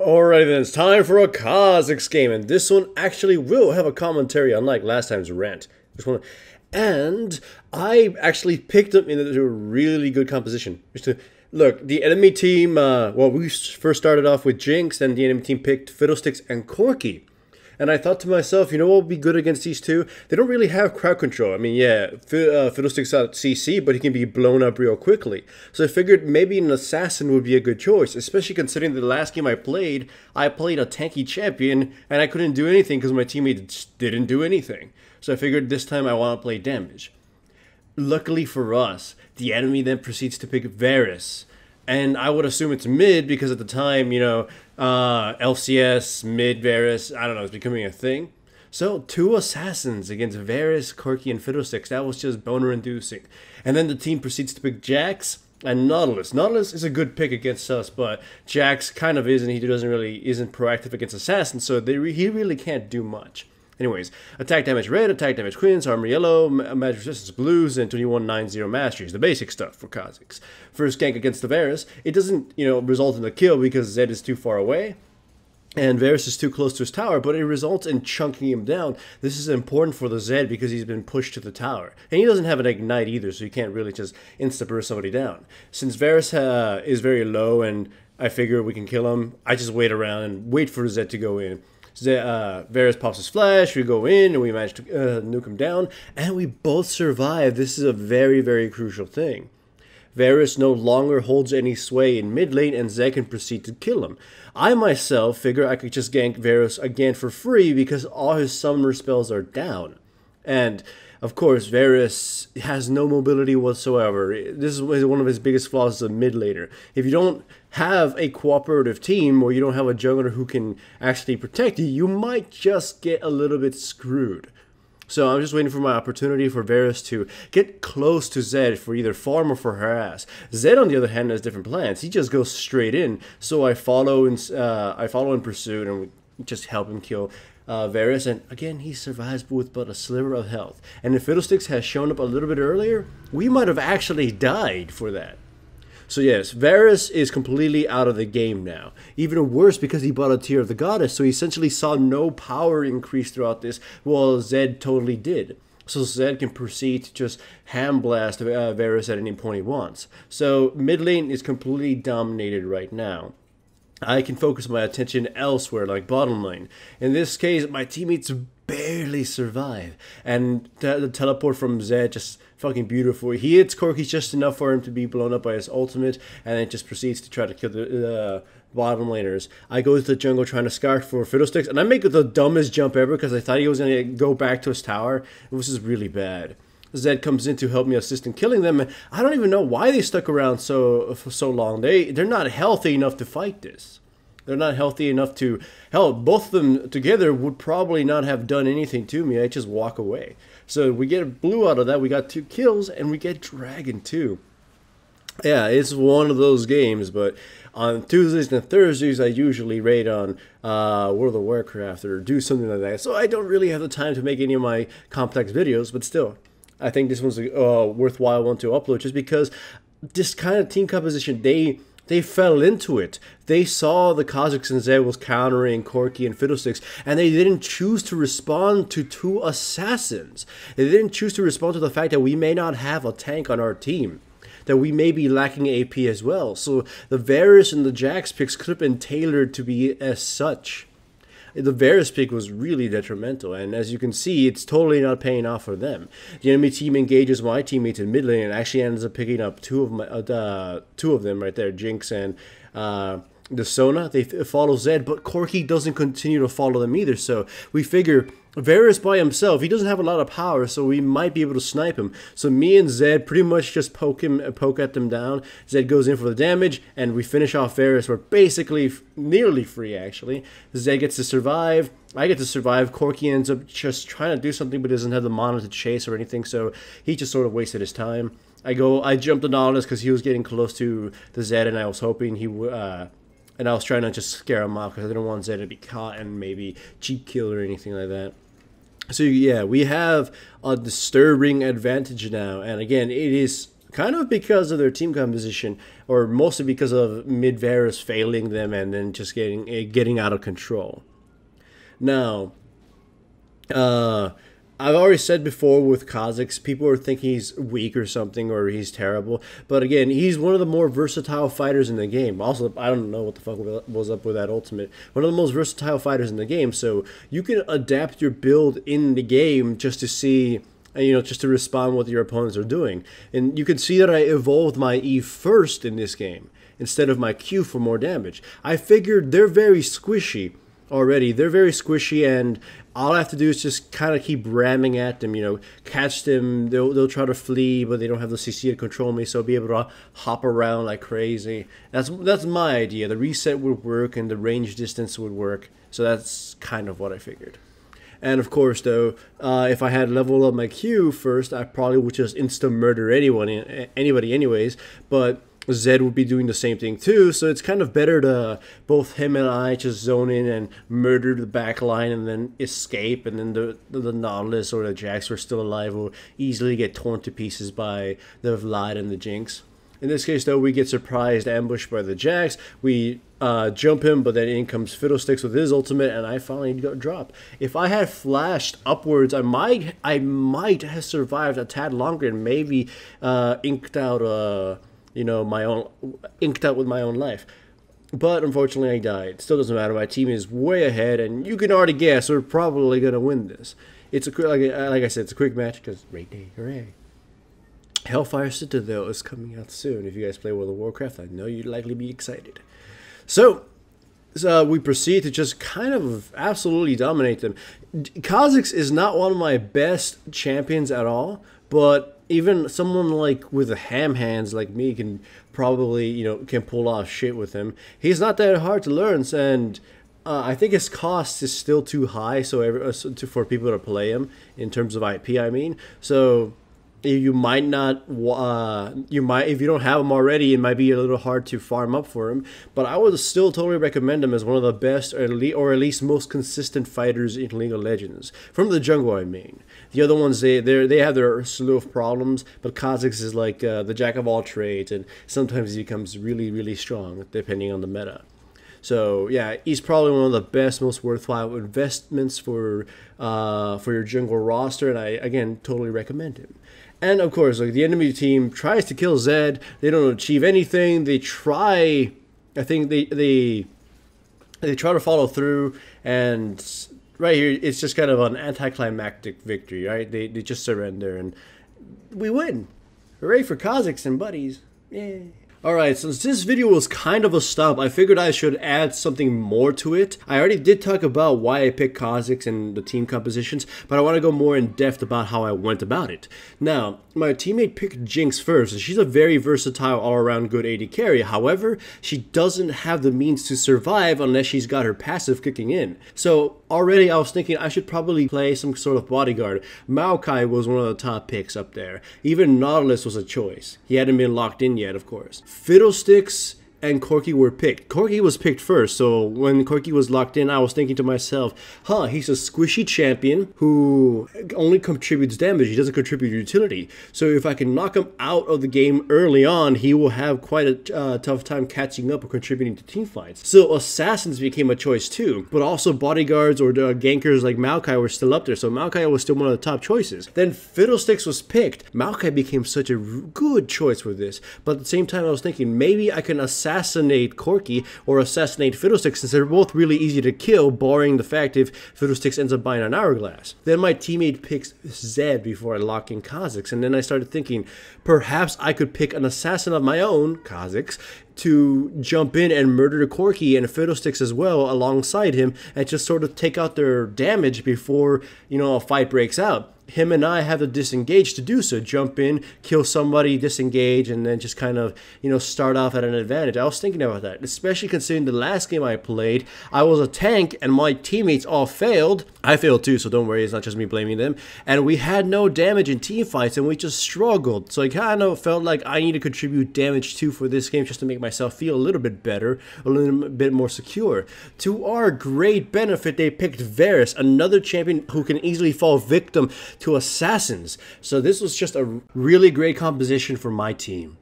Alright then, it's time for a Kha'Zix game, and this one actually will have a commentary unlike last time's rant. And I actually picked them into a really good composition. Look, the enemy team, well, we first started off with Jinx, then the enemy team picked Fiddlesticks and Corki. And I thought to myself, you know what would be good against these two? They don't really have crowd control. I mean, yeah, Fiddlesticks out CC, but he can be blown up real quickly. So I figured maybe an assassin would be a good choice, especially considering the last game I played a tanky champion, and I couldn't do anything because my teammates didn't do anything. So I figured this time I want to play damage. Luckily for us, the enemy then proceeds to pick Varus. And I would assume it's mid because at the time, you know, LCS, mid, Varus, I don't know, it's becoming a thing. So, two assassins against Varus, Corki, and Fiddlesticks. That was just boner-inducing. And then the team proceeds to pick Jax and Nautilus. Nautilus is a good pick against us, but Jax kind of isn't. He isn't proactive against assassins, so he really can't do much. Anyways, attack damage red, attack damage queens, armor yellow, magic resistance blues, and 2190 masteries, the basic stuff for Kha'Zix. First gank against the Varus, it doesn't, result in a kill because Zed is too far away, and Varus is too close to his tower, but it results in chunking him down. This is important for the Zed because he's been pushed to the tower. And he doesn't have an ignite either, so you can't really just insta-burst somebody down. Since Varus is very low and I figure we can kill him, I just wait around and wait for Zed to go in. Varus pops his flash, we go in, and we manage to nuke him down, and we both survive. This is a very, very crucial thing. Varus no longer holds any sway in mid lane, and Zed can proceed to kill him. I myself figure I could just gank Varus again for free because all his summoner spells are down. And, of course, Varus has no mobility whatsoever. This is one of his biggest flaws as a mid laner. If you don't have a cooperative team or you don't have a jungler who can actually protect you, you might just get a little bit screwed. So I'm just waiting for my opportunity for Varus to get close to Zed for either farm or for harass. Zed, on the other hand, has different plans. He just goes straight in. So I follow in pursuit and we just help him kill Varus, and again, he survives with but a sliver of health. And if Fiddlesticks has shown up a little bit earlier, we might have actually died for that. So yes, Varus is completely out of the game now. Even worse because he bought a Tear of the Goddess, so he essentially saw no power increase throughout this, while Zed totally did. So Zed can proceed to just ham blast Varus at any point he wants. So mid lane is completely dominated right now. I can focus my attention elsewhere, like bottom lane. In this case, my teammates barely survive. And the teleport from Zed, just fucking beautiful. He hits Corki just enough for him to be blown up by his ultimate, and then just proceeds to try to kill the bottom laners. I go to the jungle trying to scarf for Fiddlesticks, and I make the dumbest jump ever because I thought he was going to go back to his tower. It was just really bad. Zed comes in to help me assist in killing them, and I don't even know why they stuck around for so long. They're not healthy enough to fight this. They're not healthy enough to... Hell, both of them together would probably not have done anything to me. I just walk away. So we get blue out of that. We got 2 kills, and we get dragon too. Yeah, it's one of those games, but on Tuesdays and Thursdays, I usually raid on World of Warcraft or do something like that. So I don't really have the time to make any of my complex videos, but still, I think this one's a worthwhile one to upload just because this kind of team composition, they fell into it. They saw the Kha'Zix and Zed was countering Corki and Fiddlesticks, and they didn't choose to respond to 2 assassins. They didn't choose to respond to the fact that we may not have a tank on our team, that we may be lacking AP as well. So the Varus and the Jax picks could have been tailored to be as such. The Varus pick was really detrimental, and as you can see, it's totally not paying off for them. The enemy team engages my teammates in mid lane and actually ends up picking up two of them right there, Jinx and the Sona. They follow Zed, but Corki doesn't continue to follow them either, so we figure Varus by himself, he doesn't have a lot of power, so we might be able to snipe him. So me and Zed pretty much just poke at them down. Zed goes in for the damage, and we finish off Varus. We're basically nearly free, actually. Zed gets to survive. I get to survive. Corki ends up just trying to do something, but doesn't have the mana to chase or anything, so he just sort of wasted his time. I jumped the Nautilus because he was getting close to the Zed, and I was hoping he would... and I was trying to just scare him off because I didn't want Zed to be caught and maybe cheap kill or anything like that. So yeah, we have a disturbing advantage now, and again, it is kind of because of their team composition, or mostly because of mid-Varus failing them and then just getting out of control. Now, I've already said before with Kha'Zix, people are thinking he's weak or something, or he's terrible. But again, he's one of the more versatile fighters in the game. Also, I don't know what the fuck was up with that ultimate. One of the most versatile fighters in the game. So you can adapt your build in the game just to see, just to respond what your opponents are doing. And you can see that I evolved my E first in this game instead of my Q for more damage. I figured they're very squishy already. They're very squishy, and all I have to do is just kind of keep ramming at them, catch them. They'll try to flee, but they don't have the CC to control me, so I'll be able to hop around like crazy. That's my idea. The reset would work, and the range distance would work, so that's kind of what I figured. And of course, though, if I had leveled up my Q first, I probably would just insta-murder anybody anyways, but Zed would be doing the same thing too, so it's kind of better to both him and I just zone in and murder the back line and then escape, and then the Nautilus or the Jax who are still alive will easily get torn to pieces by the Vlad and the Jinx. In this case, though, we get surprised, ambushed by the Jax. We jump him, but then in comes Fiddlesticks with his ultimate, and I finally got dropped. If I had flashed upwards, I might have survived a tad longer and maybe inked out inked out with my own life. But unfortunately I died. Still doesn't matter, my team is way ahead, and you can already guess we're probably gonna win this. It's a quick, like I said, it's a quick match because raid day, hooray. Hellfire Citadel is coming out soon. If you guys play World of Warcraft, I know you'd likely be excited. So we proceed to just kind of absolutely dominate them. Kha'Zix is not one of my best champions at all, but even someone like with the ham hands like me can probably, can pull off shit with him. He's not that hard to learn, and I think his cost is still too high for people to play him in terms of IP, I mean. So you might not, if you don't have him already, it might be a little hard to farm up for him. But I would still totally recommend him as one of the best, or at least most consistent fighters in League of Legends. From the jungle, I mean. The other ones, they have their slew of problems, but Kha'Zix is like the jack of all trades, and sometimes he becomes really, really strong, depending on the meta. So yeah, he's probably one of the best, most worthwhile investments for your jungle roster, and I, again, totally recommend him. And of course, like, the enemy team tries to kill Zed. They don't achieve anything. They try, I think they try to follow through, and right here it's just kind of an anticlimactic victory, right? They just surrender and we win. Hooray for Kha'Zix and buddies. Yay. Alright, since this video was kind of a stump, I figured I should add something more to it. I already did talk about why I picked Kha'Zix and the team compositions, but I want to go more in depth about how I went about it. Now, my teammate picked Jinx first, and she's a very versatile all-around good AD carry. However, she doesn't have the means to survive unless she's got her passive kicking in. So already I was thinking I should probably play some sort of bodyguard. Maokai was one of the top picks up there. Even Nautilus was a choice. He hadn't been locked in yet, of course. Fiddlesticks and Corki were picked. Corki was picked first, so when Corki was locked in, I was thinking to myself, he's a squishy champion who only contributes damage, he doesn't contribute utility. So if I can knock him out of the game early on, he will have quite a tough time catching up or contributing to team fights. So assassins became a choice too, but also bodyguards or gankers like Maokai were still up there, so Maokai was still one of the top choices. Then Fiddlesticks was picked. Maokai became such a good choice for this, but at the same time I was thinking maybe I can assassinate Corki or assassinate Fiddlesticks, since they're both really easy to kill, barring the fact if Fiddlesticks ends up buying an hourglass. Then my teammate picks Zed before I lock in Kha'Zix, and then I started thinking perhaps I could pick an assassin of my own, Kha'Zix, to jump in and murder Corki and Fiddlesticks as well alongside him, and just sort of take out their damage before, a fight breaks out. Him and I have to disengage to do so. Jump in, kill somebody, disengage, and then just kind of, start off at an advantage. I was thinking about that, especially considering the last game I played, I was a tank and my teammates all failed. I failed too, so don't worry, it's not just me blaming them. And we had no damage in team fights, and we just struggled. So I kind of felt like I need to contribute damage too for this game, just to make myself feel a little bit better, a little bit more secure. To our great benefit, they picked Varus, another champion who can easily fall victim to assassins. So this was just a really great composition for my team.